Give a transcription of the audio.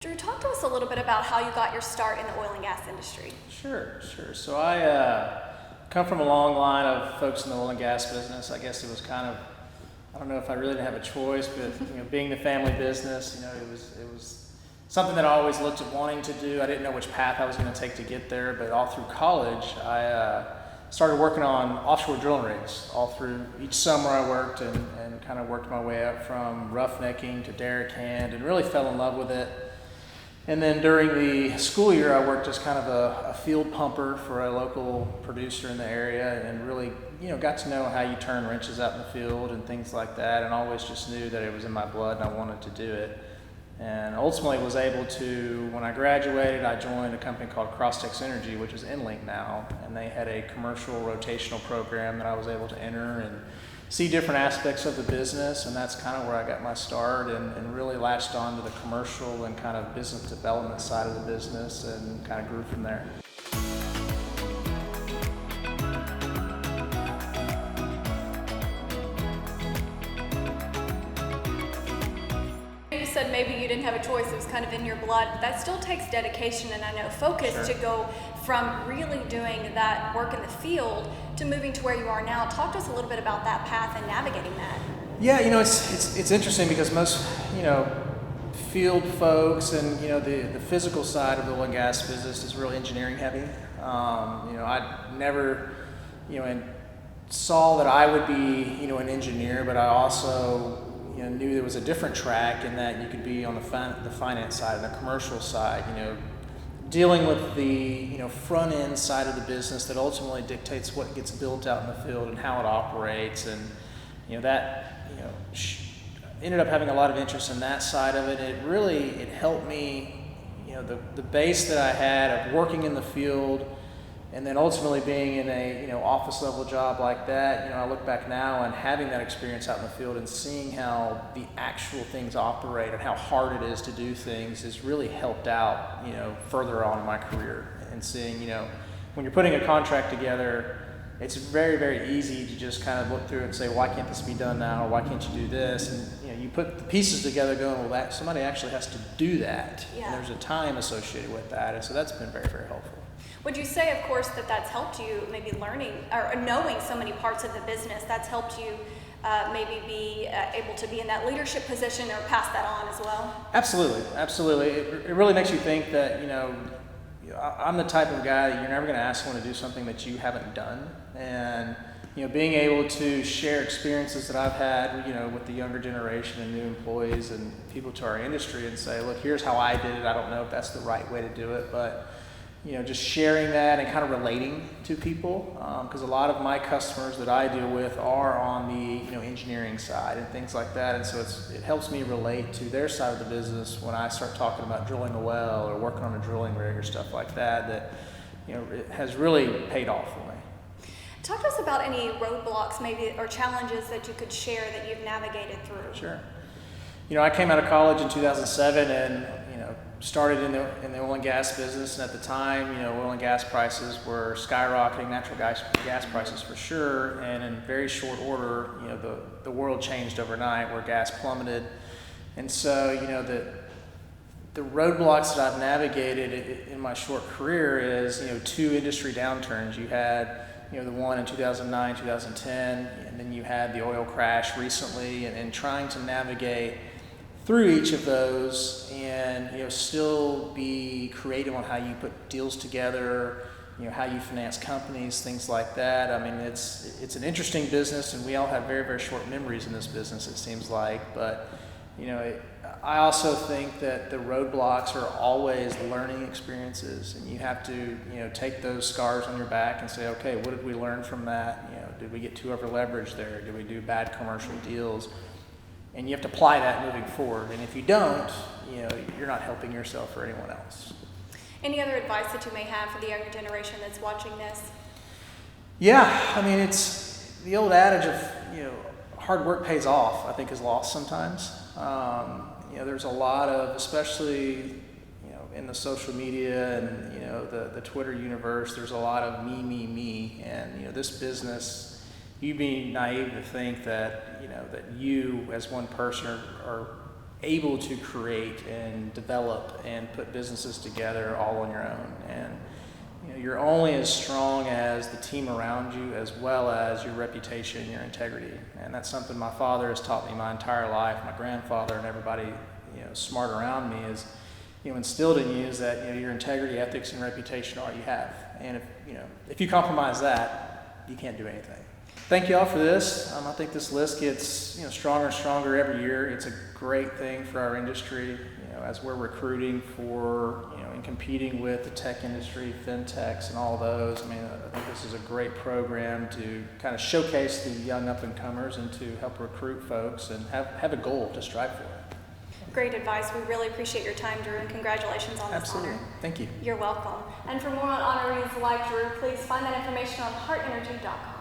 Drew, talk to us a little bit about how you got your start in the oil and gas industry. Sure. So I come from a long line of folks in the oil and gas business. I guess it was kind of, I don't know if I really didn't have a choice, but being the family business, it was something that I always looked at wanting to do. I didn't know which path I was going to take to get there, but all through college, I started working on offshore drilling rigs. All through each summer I worked and kind of worked my way up from roughnecking to derrick hand and really fell in love with it. And then during the school year, I worked as kind of a field pumper for a local producer in the area and really, got to know how you turn wrenches out in the field and things like that, and always just knew that it was in my blood and I wanted to do it. And ultimately was able to, when I graduated, I joined a company called Crosstex Energy, which is EnLink now, and they had a commercial rotational program that I was able to enter and see different aspects of the business, and that's kind of where I got my start and really latched on to the commercial and kind of business development side of the business and kind of grew from there. You said maybe you didn't have a choice, it was kind of in your blood, but that still takes dedication and I know focus Sure. to go from really doing that work in the field to moving to where you are now. Talk to us a little bit about that path and navigating that. Yeah, it's interesting because most, field folks and, the physical side of the oil and gas business is really engineering heavy. I never, saw that I would be, an engineer, but I also, knew there was a different track in that you could be on the finance side and the commercial side, dealing with the front end side of the business that ultimately dictates what gets built out in the field and how it operates, and ended up having a lot of interest in that side of it. It helped me, the base that I had of working in the field and then ultimately being in a office level job like that. I look back now and having that experience out in the field and seeing how the actual things operate and how hard it is to do things has really helped out further on in my career, and seeing when you're putting a contract together, it's very, very easy to just kind of look through it and say, why can't this be done now, or why can't you do this? And you put the pieces together going, well, somebody actually has to do that. Yeah. And there's a time associated with that, and so that's been very, very helpful. Would you say, of course, that that's helped you maybe learning or knowing so many parts of the business, that's helped you maybe be able to be in that leadership position or pass that on as well? Absolutely. It really makes you think that, I'm the type of guy that you're never going to ask someone to do something that you haven't done. And, being able to share experiences that I've had, with the younger generation and new employees and people to our industry and say, look, here's how I did it. I don't know if that's the right way to do it, but just sharing that and kind of relating to people, because a lot of my customers that I deal with are on the engineering side and things like that, and so it helps me relate to their side of the business when I start talking about drilling a well or working on a drilling rig or stuff like that it has really paid off for me. Talk to us about any roadblocks maybe or challenges that you could share that you've navigated through. Sure. I came out of college in 2007 and started in the oil and gas business, and at the time, oil and gas prices were skyrocketing, natural gas prices for sure, and in very short order, the world changed overnight where gas plummeted. And so, the roadblocks that I've navigated in my short career is, two industry downturns. You had, the one in 2009, 2010, and then you had the oil crash recently, and trying to navigate through each of those and still be creative on how you put deals together, how you finance companies, things like that. I mean, it's an interesting business, and we all have very, very short memories in this business, it seems like. But I also think that the roadblocks are always learning experiences, and you have to take those scars on your back and say, okay, what did we learn from that? Did we get too over leveraged there? Did we do bad commercial deals? And you have to apply that moving forward. And if you don't, you're not helping yourself or anyone else. Any other advice that you may have for the younger generation that's watching this? Yeah, I mean, it's the old adage of, hard work pays off, I think is lost sometimes. There's a lot of, especially, in the social media and, the Twitter universe, there's a lot of me. And, this business, you'd be naive to think that that you as one person are able to create and develop and put businesses together all on your own. And you're only as strong as the team around you, as well as your reputation, your integrity. And that's something my father has taught me my entire life. My grandfather and everybody smart around me is instilled in you is that your integrity, ethics, and reputation are all you have. And if you compromise that, you can't do anything. Thank you all for this. I think this list gets stronger and stronger every year. It's a great thing for our industry, as we're recruiting for and competing with the tech industry, fintechs, and all those. I think this is a great program to kind of showcase the young up and comers and to help recruit folks and have a goal to strive for. Great advice. We really appreciate your time, Drew, and congratulations on this Absolutely. honor. Thank you. You're welcome. And for more on honorees like Drew, please find that information on heartenergy.com.